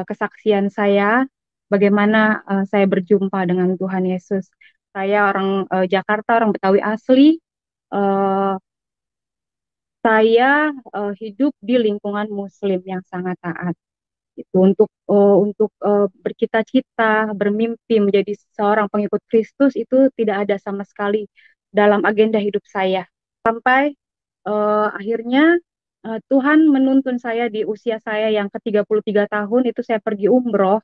kesaksian saya bagaimana saya berjumpa dengan Tuhan Yesus. Saya orang Jakarta, orang Betawi asli. Eh, saya hidup di lingkungan Muslim yang sangat taat. Itu untuk bercita-cita, bermimpi menjadi seorang pengikut Kristus itu tidak ada sama sekali dalam agenda hidup saya. Sampai akhirnya Tuhan menuntun saya di usia saya yang ke-33 tahun itu saya pergi umroh.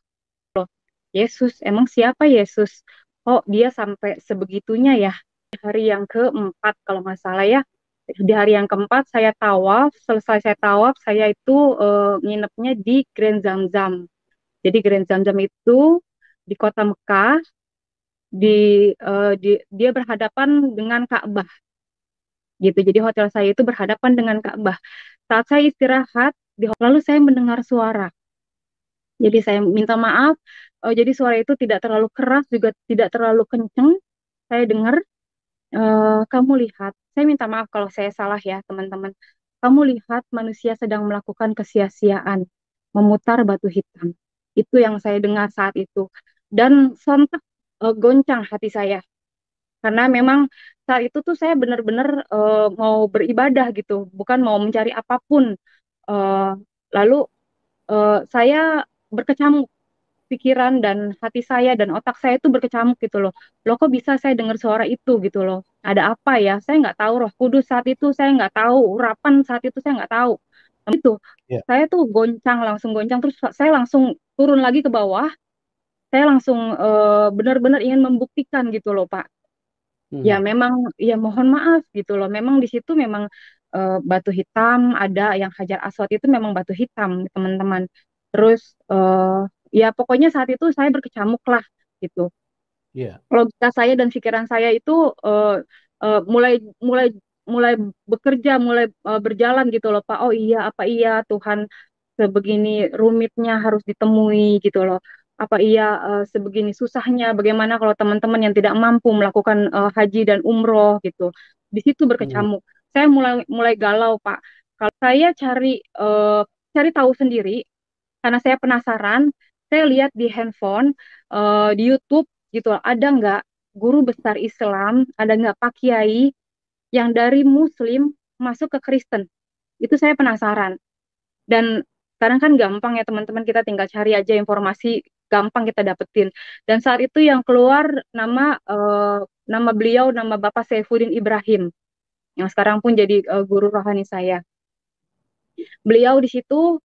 Yesus, emang siapa Yesus? Oh, dia sampai sebegitunya ya. Di hari yang keempat kalau nggak salah ya. Di hari yang keempat saya tawaf, selesai saya tawaf, saya itu nginepnya di Grand Zamzam. Jadi Grand Zamzam itu di kota Mekah, dia berhadapan dengan Ka'bah gitu. Jadi hotel saya itu berhadapan dengan Ka'bah. Saat saya istirahat, lalu saya mendengar suara. Jadi saya minta maaf. Jadi suara itu tidak terlalu keras juga tidak terlalu kenceng. Saya dengar, kamu lihat. Saya minta maaf kalau saya salah ya teman-teman. Kamu lihat manusia sedang melakukan kesia-siaan, memutar batu hitam. Itu yang saya dengar saat itu. Dan sontak goncang hati saya. Karena memang saat itu tuh saya benar-benar mau beribadah gitu, bukan mau mencari apapun. Uh, Lalu saya berkecamuk pikiran dan hati saya dan otak saya itu berkecamuk gitu loh. Loh kok bisa saya dengar suara itu gitu loh. Ada apa ya? Saya nggak tahu Roh Kudus saat itu, saya nggak tahu urapan saat itu, saya nggak tahu. Itu Ya. saya tuh langsung goncang terus saya langsung turun lagi ke bawah. Saya langsung benar-benar ingin membuktikan gitu loh Pak. Ya Hmm. memang ya mohon maaf gitu loh. Memang di situ memang batu hitam ada yang Hajar Aswad itu memang batu hitam teman-teman. Terus ya pokoknya saat itu saya berkecamuk lah gitu. Ya. Logika saya dan pikiran saya itu mulai mulai mulai bekerja, mulai berjalan gitu loh Pak. Oh iya, apa iya Tuhan sebegini rumitnya harus ditemui gitu loh. Apa iya sebegini susahnya? Bagaimana kalau teman-teman yang tidak mampu melakukan haji dan umroh gitu? Di situ Hmm. berkecamuk. Saya mulai mulai galau Pak. Kalau saya cari tahu sendiri karena saya penasaran, saya lihat di handphone, di YouTube gitu, ada nggak guru besar Islam, ada nggak Pak Kiai yang dari Muslim masuk ke Kristen? Itu saya penasaran. Dan sekarang kan gampang ya teman-teman, kita tinggal cari aja informasi, gampang kita dapetin. Dan saat itu yang keluar nama beliau, nama Bapak Saifuddin Ibrahim, yang sekarang pun jadi guru rohani saya. Beliau di situ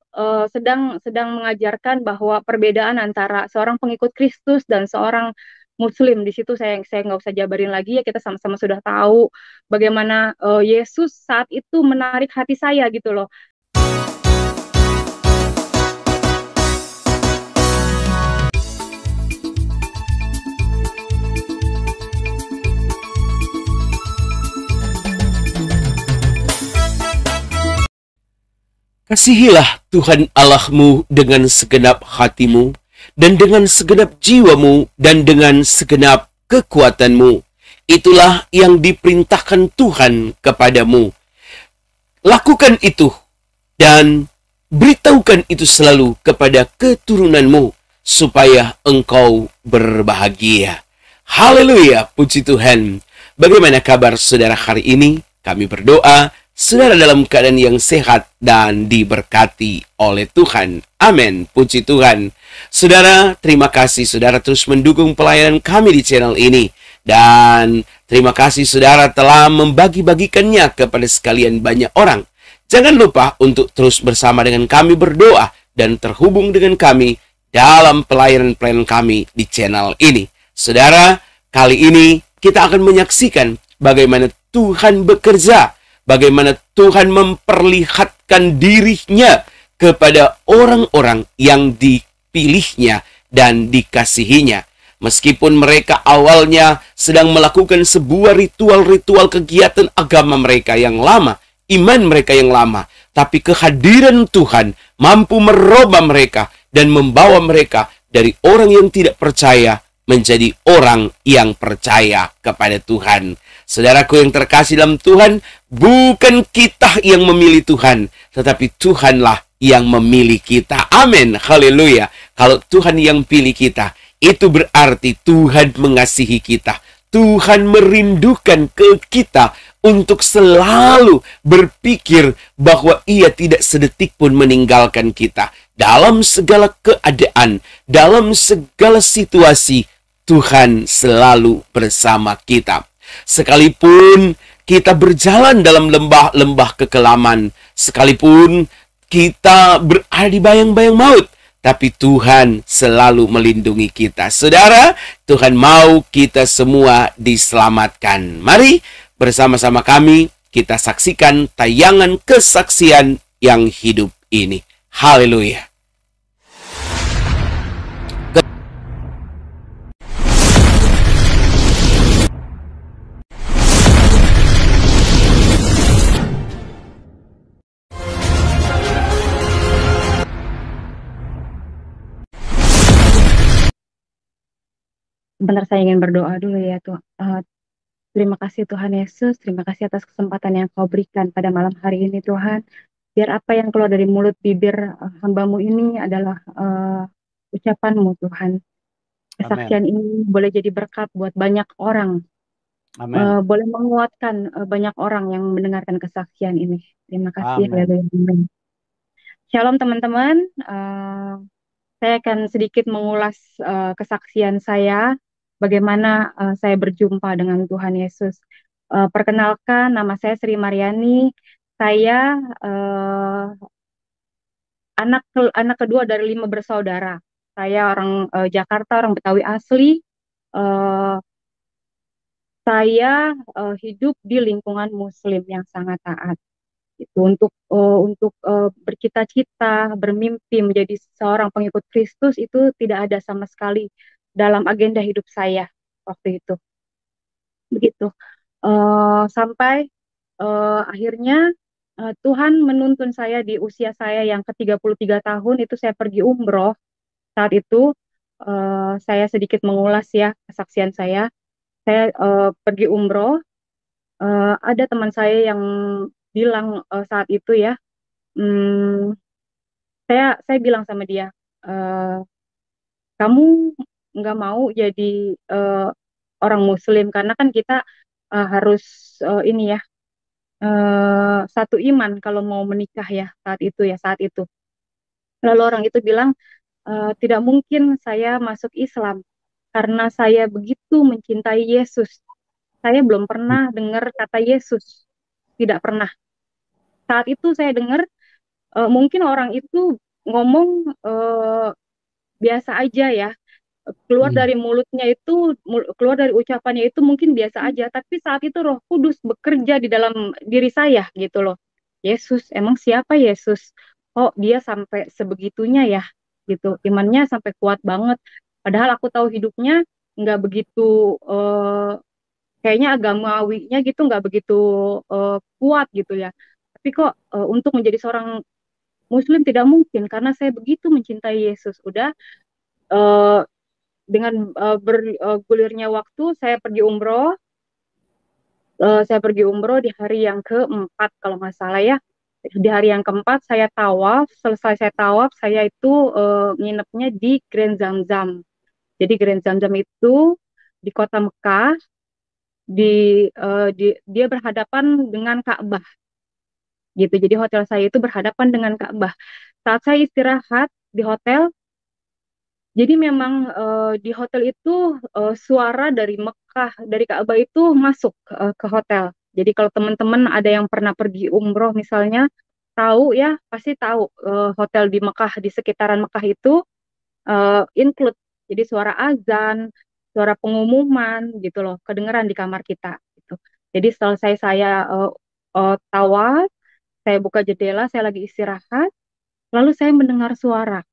sedang mengajarkan bahwa perbedaan antara seorang pengikut Kristus dan seorang Muslim. Di situ saya nggak usah jabarin lagi ya, kita sama-sama sudah tahu bagaimana Yesus saat itu menarik hati saya gitu loh. Kasihilah Tuhan Allahmu dengan segenap hatimu, dan dengan segenap jiwamu, dan dengan segenap kekuatanmu. Itulah yang diperintahkan Tuhan kepadamu. Lakukan itu, dan beritahukan itu selalu kepada keturunanmu, supaya engkau berbahagia. Haleluya, puji Tuhan. Bagaimana kabar saudara hari ini? Kami berdoa saudara dalam keadaan yang sehat dan diberkati oleh Tuhan. Amin. Puji Tuhan. Saudara, terima kasih saudara terus mendukung pelayanan kami di channel ini. Dan terima kasih saudara telah membagi-bagikannya kepada sekalian banyak orang. Jangan lupa untuk terus bersama dengan kami berdoa dan terhubung dengan kami dalam pelayanan-pelayanan kami di channel ini. Saudara, kali ini kita akan menyaksikan bagaimana Tuhan bekerja, bagaimana Tuhan memperlihatkan dirinya kepada orang-orang yang dipilihnya dan dikasihinya. Meskipun mereka awalnya sedang melakukan sebuah ritual-ritual kegiatan agama mereka yang lama, iman mereka yang lama, tapi kehadiran Tuhan mampu merubah mereka dan membawa mereka dari orang yang tidak percaya menjadi orang yang percaya kepada Tuhan. Saudaraku yang terkasih dalam Tuhan, bukan kita yang memilih Tuhan, tetapi Tuhanlah yang memilih kita. Amin. Haleluya. Kalau Tuhan yang pilih kita, itu berarti Tuhan mengasihi kita. Tuhan merindukan ke kita untuk selalu berpikir bahwa Ia tidak sedetik pun meninggalkan kita. Dalam segala keadaan, dalam segala situasi, Tuhan selalu bersama kita. Sekalipun kita berjalan dalam lembah-lembah kekelaman, sekalipun kita berada di bayang-bayang maut, tapi Tuhan selalu melindungi kita. Saudara, Tuhan mau kita semua diselamatkan. Mari bersama-sama kami kita saksikan tayangan kesaksian yang hidup ini. Haleluya. Sebentar saya ingin berdoa dulu ya Tuhan. Terima kasih Tuhan Yesus, terima kasih atas kesempatan yang Kau berikan pada malam hari ini Tuhan. Biar apa yang keluar dari mulut bibir hamba-Mu ini adalah ucapan-Mu Tuhan. Kesaksian ini boleh jadi berkat buat banyak orang. Boleh menguatkan banyak orang yang mendengarkan kesaksian ini. Terima kasih. Amin. Shalom teman-teman. Saya akan sedikit mengulas kesaksian saya, bagaimana saya berjumpa dengan Tuhan Yesus. Perkenalkan, nama saya Sri Mariani. Saya anak kedua dari 5 bersaudara. Saya orang Jakarta, orang Betawi asli. Saya hidup di lingkungan Muslim yang sangat taat. Itu untuk bercita-cita, bermimpi menjadi seorang pengikut Kristus itu tidak ada sama sekali dalam agenda hidup saya waktu itu. Begitu. Sampai akhirnya Tuhan menuntun saya di usia saya yang ke-33 tahun itu saya pergi umroh. Saat itu saya sedikit mengulas ya kesaksian saya. Saya pergi umroh. Ada teman saya yang bilang saat itu ya, saya bilang sama dia, kamu nggak mau jadi orang Muslim karena kan kita harus ini ya satu iman kalau mau menikah ya saat itu. Lalu orang itu bilang tidak mungkin saya masuk Islam karena saya begitu mencintai Yesus. Saya belum pernah dengar kata Yesus, tidak pernah. Saat itu saya dengar mungkin orang itu ngomong biasa aja ya, keluar dari mulutnya itu, keluar dari ucapannya itu mungkin biasa aja, tapi saat itu Roh Kudus bekerja di dalam diri saya gitu loh. Yesus, emang siapa Yesus? Oh, dia sampai sebegitunya ya, gitu. Imannya sampai kuat banget. Padahal aku tahu hidupnya nggak begitu, kayaknya agamawinya gitu nggak begitu kuat gitu ya. Tapi kok untuk menjadi seorang Muslim tidak mungkin karena saya begitu mencintai Yesus. Udah dengan bergulirnya waktu saya pergi umroh. Saya pergi umroh di hari yang keempat kalau nggak salah ya. Di hari yang keempat saya tawaf. Selesai saya tawaf, saya itu nginepnya di Grand Zamzam. Jadi Grand Zamzam itu di kota Mekah. Dia berhadapan dengan Ka'bah. Gitu. Jadi hotel saya itu berhadapan dengan Ka'bah. Saat saya istirahat di hotel, jadi memang di hotel itu suara dari Mekah, dari Ka'bah itu masuk ke hotel. Jadi kalau teman-teman ada yang pernah pergi umroh misalnya, tahu ya, pasti tahu hotel di Mekah, di sekitaran Mekah itu include. Jadi suara azan, suara pengumuman gitu loh, kedengeran di kamar kita. Gitu. Jadi selesai saya tawaf, saya buka jendela, saya lagi istirahat, lalu saya mendengar suara.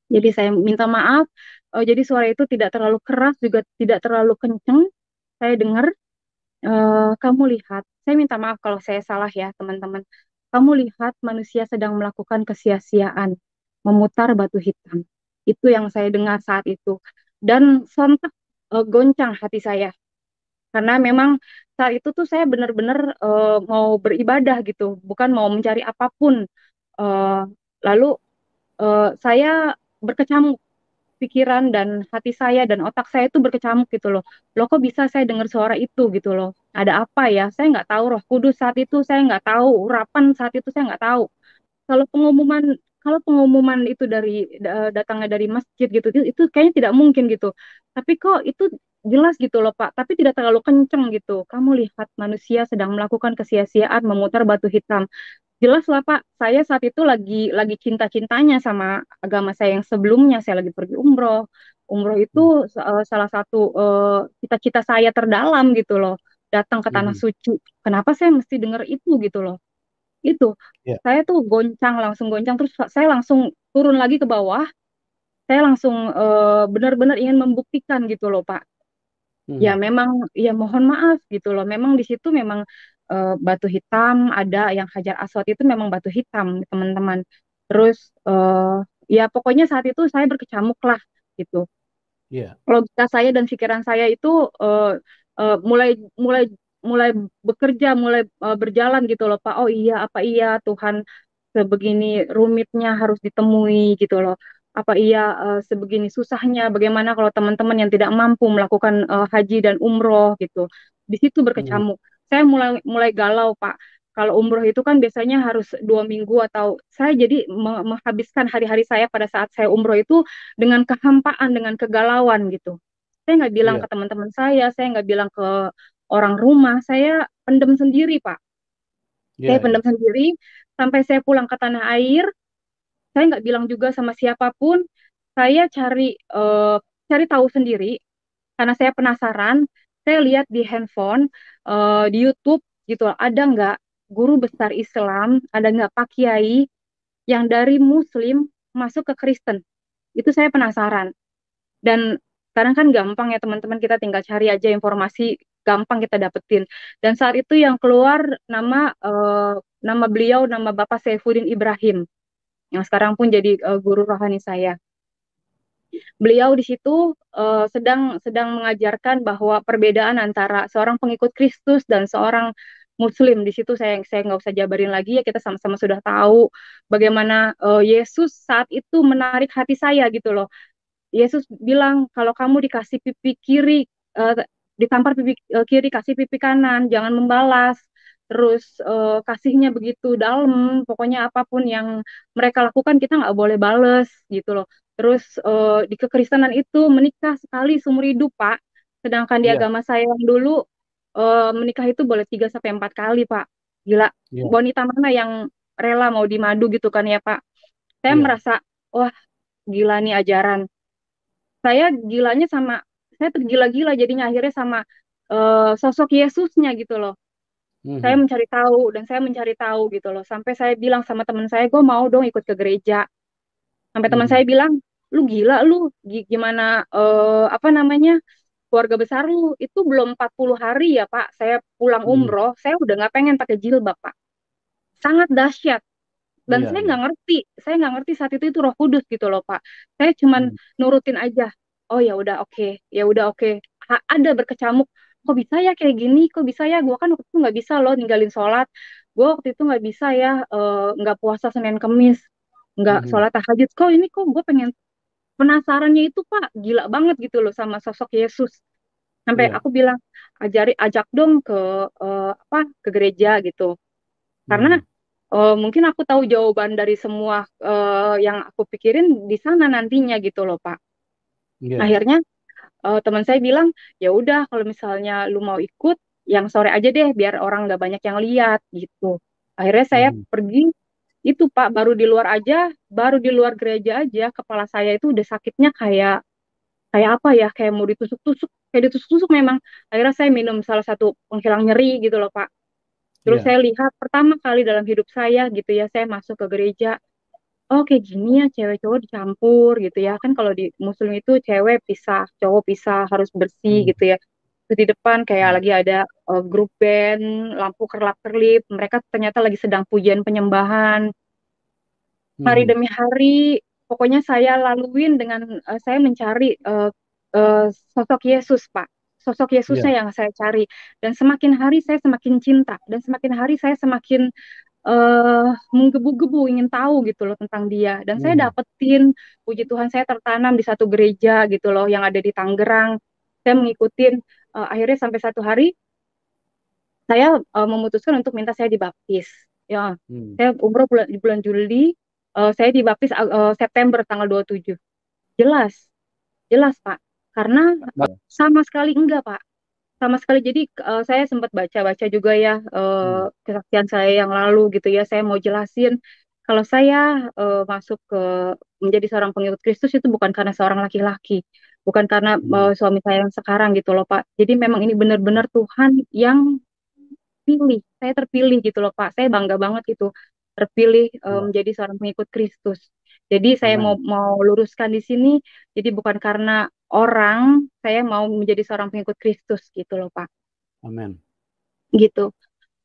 Jadi saya minta maaf, jadi suara itu tidak terlalu keras, juga tidak terlalu kenceng. Saya dengar, kamu lihat, saya minta maaf kalau saya salah ya teman-teman. Kamu lihat manusia sedang melakukan kesia-siaan, memutar batu hitam. Itu yang saya dengar saat itu. Dan sontak goncang hati saya. Karena memang saat itu tuh saya benar-benar mau beribadah gitu, bukan mau mencari apapun. Lalu saya berkecamuk, pikiran dan hati saya dan otak saya itu berkecamuk gitu loh. Loh kok bisa saya dengar suara itu gitu loh. Ada apa ya? Saya nggak tahu Roh Kudus saat itu, saya nggak tahu urapan saat itu, saya nggak tahu. Kalau pengumuman kalau pengumuman itu datangnya dari masjid gitu, itu kayaknya tidak mungkin gitu. Tapi kok itu jelas gitu loh Pak, tapi tidak terlalu kenceng gitu. Kamu lihat manusia sedang melakukan kesia-siaan memutar batu hitam. Jelas lah Pak, saya saat itu lagi cinta-cintanya sama agama saya yang sebelumnya. Saya lagi pergi umroh. Umroh Hmm. itu salah satu cita-cita saya terdalam gitu loh. Datang ke tanah Mhm. suci. Kenapa saya mesti dengar itu gitu loh? Itu Ya. saya tuh goncang, langsung goncang, terus saya langsung turun lagi ke bawah. Saya langsung benar-benar ingin membuktikan gitu loh Pak. Ya Mhm. memang, ya mohon maaf gitu loh. Memang di situ memang batu hitam, ada yang Hajar Aswad itu memang batu hitam, teman-teman. Terus ya pokoknya saat itu saya berkecamuk lah gitu. Iya. Logika saya dan pikiran saya itu mulai mulai mulai bekerja, mulai berjalan gitu loh Pak. Oh iya, apa iya Tuhan sebegini rumitnya harus ditemui gitu loh. Apa iya sebegini susahnya? Bagaimana kalau teman-teman yang tidak mampu melakukan haji dan umroh gitu? Di situ Mhm. berkecamuk. Saya mulai mulai galau Pak. Kalau umroh itu kan biasanya harus 2 minggu, atau saya jadi menghabiskan hari-hari saya pada saat saya umroh itu dengan kehampaan, dengan kegalauan gitu. Saya nggak bilang Iya. ke teman-teman saya nggak bilang ke orang rumah, saya pendem sendiri Pak. Saya Iya, iya. pendem sendiri sampai saya pulang ke tanah air. Saya nggak bilang juga sama siapapun. Saya cari tahu sendiri karena saya penasaran. Saya lihat di handphone, di YouTube gitu, ada nggak guru besar Islam, ada nggak Pak Kiai yang dari Muslim masuk ke Kristen. Itu saya penasaran. Dan sekarang kan gampang ya teman-teman, kita tinggal cari aja informasi, gampang kita dapetin. Dan saat itu yang keluar nama beliau, nama Bapak Saifuddin Ibrahim, yang sekarang pun jadi guru rohani saya. Beliau di situ sedang sedang mengajarkan bahwa perbedaan antara seorang pengikut Kristus dan seorang Muslim. Di situ saya nggak usah jabarin lagi ya, kita sama-sama sudah tahu bagaimana Yesus saat itu menarik hati saya gitu loh. Yesus bilang kalau kamu dikasih pipi kiri, uh, ditampar pipi kiri, kasih pipi kanan, jangan membalas. Terus kasihnya begitu dalam, pokoknya apapun yang mereka lakukan kita nggak boleh bales gitu loh. Terus di kekristenan itu menikah sekali seumur hidup Pak, sedangkan di Iya. agama saya yang dulu menikah itu boleh 3 sampai 4 kali Pak. Gila, Iya. wanita mana yang rela mau dimadu gitu kan ya Pak. Saya Iya. merasa, wah gila nih ajaran. Saya tergila-gila jadinya akhirnya sama sosok Yesusnya gitu loh. Saya Mhm. mencari tahu dan saya mencari tahu gitu loh. Sampai saya bilang sama teman saya, gue mau dong ikut ke gereja. Sampai teman Mhm. saya bilang, lu gila lu, gimana apa namanya, keluarga besar lu itu belum 40 hari ya Pak. Saya pulang Mhm. umroh, saya udah nggak pengen pakai jilbab Pak. Sangat dahsyat. Dan Iya, iya. saya nggak ngerti saat itu Roh Kudus gitu loh Pak. Saya cuman Mhm. nurutin aja. Oh ya udah oke, ya udah oke. Ada berkecamuk, kok bisa ya kayak gini, kok bisa ya, gue kan waktu itu nggak bisa loh ninggalin sholat, gue waktu itu nggak bisa ya nggak puasa Senin Kemis, nggak Mhm. sholat tahajud, kok ini kok gue pengen, penasarannya itu Pak gila banget gitu loh sama sosok Yesus. Sampai Iya. aku bilang, ajak dong ke apa, ke gereja gitu, karena Mhm. mungkin aku tahu jawaban dari semua yang aku pikirin di sana nantinya gitu loh Pak. Iya. Akhirnya teman saya bilang, ya udah kalau misalnya lu mau ikut, yang sore aja deh biar orang nggak banyak yang lihat gitu. Akhirnya saya Mhm. pergi itu Pak, baru di luar gereja aja, kepala saya itu udah sakitnya kayak kayak apa ya, kayak mau ditusuk-tusuk, kayak ditusuk-tusuk memang. Akhirnya saya minum salah satu penghilang nyeri gitu loh Pak. Terus Iya. saya lihat pertama kali dalam hidup saya gitu ya, saya masuk ke gereja. Oh kayak gini ya cewek cowok dicampur gitu ya. Kan kalau di muslim itu cewek pisah, cowok pisah, harus bersih Mhm. gitu ya. Terus di depan kayak Mhm. lagi ada grup band, lampu kerlap-kerlip. Mereka ternyata lagi sedang pujian penyembahan. Hari Mhm. demi hari, pokoknya saya laluin dengan saya mencari sosok Yesus, Pak. Sosok Iya. Yesusnya yang saya cari. Dan semakin hari saya semakin cinta. Dan semakin hari saya semakin menggebu-gebu ingin tahu gitu loh tentang dia. Dan saya Hmm. dapetin, puji Tuhan saya tertanam di satu gereja gitu loh yang ada di Tangerang. Saya mengikutin, akhirnya sampai satu hari saya memutuskan untuk minta saya dibaptis. Ya, Hmm. saya umroh di bulan Juli, saya dibaptis September tanggal 27. Jelas, jelas Pak. Karena sama sekali enggak Pak. Sama sekali. Jadi saya sempat baca-baca juga ya kesaksian saya yang lalu gitu ya. Saya mau jelasin kalau saya masuk ke menjadi seorang pengikut Kristus itu bukan karena seorang laki-laki, bukan karena suami saya yang sekarang gitu loh Pak. Jadi memang ini benar-benar Tuhan yang pilih. Saya terpilih gitu loh Pak. Saya bangga banget itu terpilih menjadi seorang pengikut Kristus. Jadi saya Amen. mau luruskan di sini. Jadi bukan karena orang, saya mau menjadi seorang pengikut Kristus gitu loh Pak. Amen. Gitu.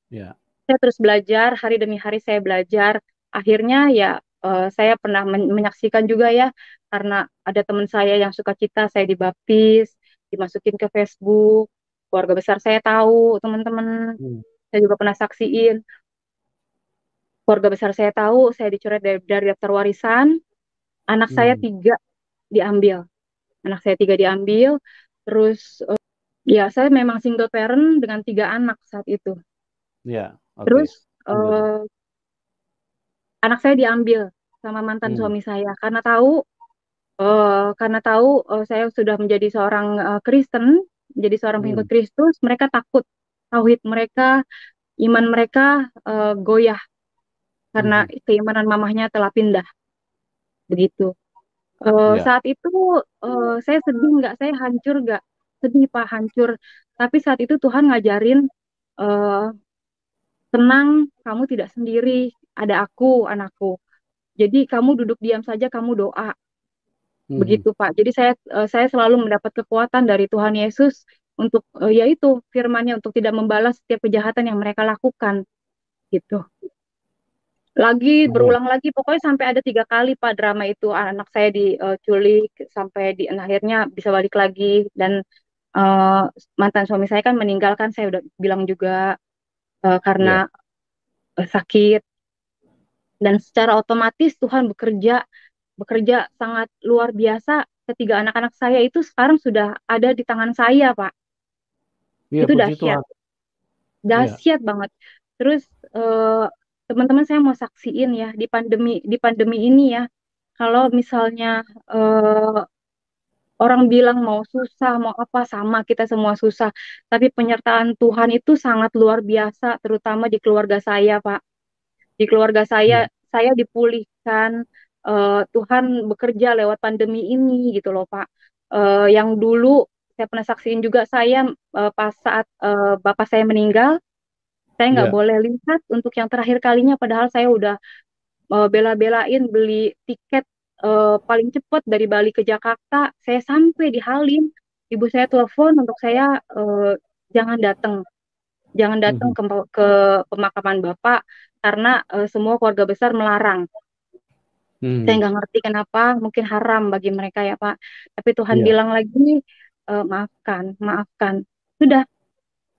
Ya. Saya terus belajar, hari demi hari saya belajar. Akhirnya ya saya pernah menyaksikan juga ya, karena ada teman saya yang suka cita, saya dibaptis, dimasukin ke Facebook, keluarga besar saya tahu, teman-teman. Saya juga pernah saksiin, keluarga besar saya tahu, saya dicoret dari daftar warisan, anak saya 3 diambil. Anak saya 3 diambil, terus ya saya memang single parent dengan 3 anak saat itu. Ya, oke. Terus anak saya diambil sama mantan suami saya karena tahu saya sudah menjadi seorang Kristen, menjadi seorang pengikut Kristus, mereka takut tauhid mereka, iman mereka goyah karena keimanan mamahnya telah pindah. Begitu. Saat itu saya sedih nggak? Saya hancur nggak? Sedih Pak, hancur. Tapi saat itu Tuhan ngajarin, tenang, kamu tidak sendiri, ada aku, anakku. Jadi kamu duduk diam saja, kamu doa. Begitu Pak. Jadi saya selalu mendapat kekuatan dari Tuhan Yesus untuk yaitu firman-Nya untuk tidak membalas setiap kejahatan yang mereka lakukan. Gitu. Lagi berulang lagi, pokoknya sampai ada 3 kali Pak drama itu, anak saya diculik sampai akhirnya bisa balik lagi, dan mantan suami saya kan meninggalkan, saya udah bilang juga karena sakit, dan secara otomatis Tuhan bekerja sangat luar biasa. Ketiga anak-anak saya itu sekarang sudah ada di tangan saya Pak. Iya, Itu puji dahsyat, Tuhan. dahsyat banget. Terus teman-teman saya mau saksiin ya di pandemi ini ya. Kalau misalnya orang bilang mau susah, mau apa, sama kita semua susah. Tapi penyertaan Tuhan itu sangat luar biasa, terutama di keluarga saya, Pak. Di keluarga saya dipulihkan. Tuhan bekerja lewat pandemi ini, gitu loh, Pak. Yang dulu saya pernah saksiin juga, saya pas saat bapak saya meninggal, saya nggak boleh lihat untuk yang terakhir kalinya, padahal saya udah bela-belain beli tiket paling cepat dari Bali ke Jakarta. Saya sampai di Halim, ibu saya telepon untuk saya jangan datang ke pemakaman bapak karena semua keluarga besar melarang. Saya nggak ngerti kenapa, mungkin haram bagi mereka ya Pak. Tapi Tuhan bilang lagi, maafkan. Sudah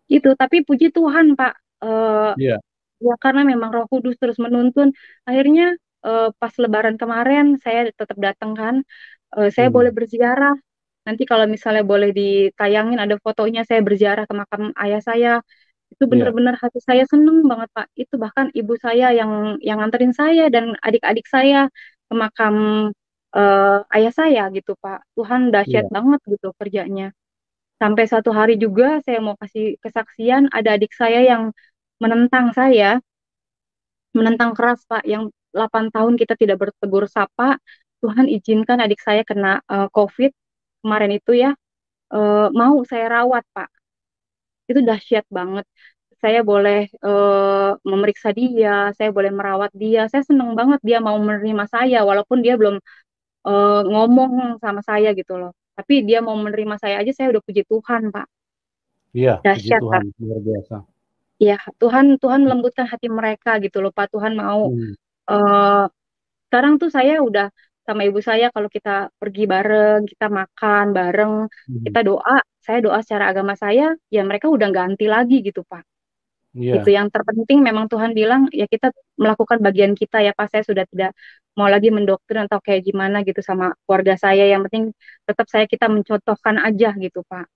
itu. Tapi puji Tuhan Pak. Ya karena memang Roh Kudus terus menuntun. Akhirnya pas Lebaran kemarin saya tetap datang kan. Saya boleh berziarah. Nanti kalau misalnya boleh ditayangin ada fotonya saya berziarah ke makam ayah saya. Itu benar-benar hati saya seneng banget Pak. Itu bahkan ibu saya yang nganterin saya dan adik-adik saya ke makam ayah saya gitu Pak. Tuhan dahsyat banget gitu kerjanya. Sampai suatu hari juga saya mau kasih kesaksian, ada adik saya yang menentang saya, menentang keras Pak, yang 8 tahun kita tidak bertegur sapa. Tuhan izinkan adik saya kena COVID kemarin itu ya, mau saya rawat Pak. Itu dahsyat banget. Saya boleh memeriksa dia, saya boleh merawat dia. Saya seneng banget dia mau menerima saya, walaupun dia belum ngomong sama saya gitu loh. Tapi dia mau menerima saya aja, saya udah puji Tuhan Pak. Iya, puji Dahsyat Pak. Tuhan, luar biasa. Ya, Tuhan melembutkan hati mereka gitu loh Pak. Tuhan mau sekarang tuh saya udah sama ibu saya, kalau kita pergi bareng, kita makan bareng, kita doa, saya doa secara agama saya, ya mereka udah ganti lagi gitu Pak. Iya. Itu yang terpenting memang Tuhan bilang ya kita melakukan bagian kita ya Pak. Saya sudah tidak mau lagi mendoktrin atau kayak gimana gitu sama keluarga saya. Yang penting tetap kita mencontohkan aja gitu Pak.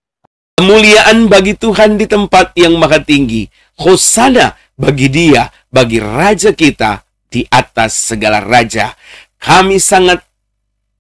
Kemuliaan bagi Tuhan di tempat yang maha tinggi. Hosana bagi Dia, bagi Raja kita di atas segala raja. Kami sangat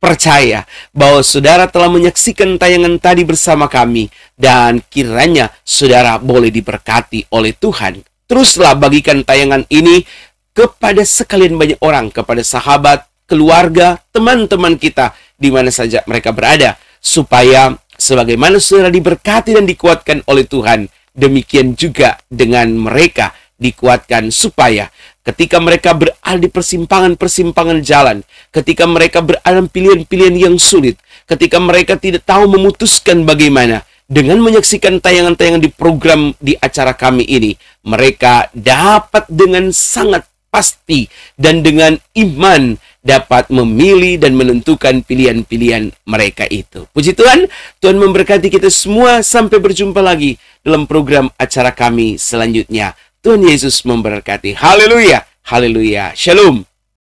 percaya bahwa saudara telah menyaksikan tayangan tadi bersama kami, dan kiranya saudara boleh diberkati oleh Tuhan. Teruslah bagikan tayangan ini kepada sekalian banyak orang, kepada sahabat, keluarga, teman-teman kita di mana saja mereka berada, supaya sebagaimana saudara diberkati dan dikuatkan oleh Tuhan, demikian juga dengan mereka dikuatkan, supaya ketika mereka berada di persimpangan-persimpangan jalan, ketika mereka berada dalam pilihan-pilihan yang sulit, ketika mereka tidak tahu memutuskan bagaimana, dengan menyaksikan tayangan-tayangan di program di acara kami ini, mereka dapat dengan sangat pasti dan dengan iman dapat memilih dan menentukan pilihan-pilihan mereka itu. Puji Tuhan, Tuhan memberkati kita semua. Sampai berjumpa lagi dalam program acara kami selanjutnya. Tuhan Yesus memberkati. Haleluya, haleluya. Shalom.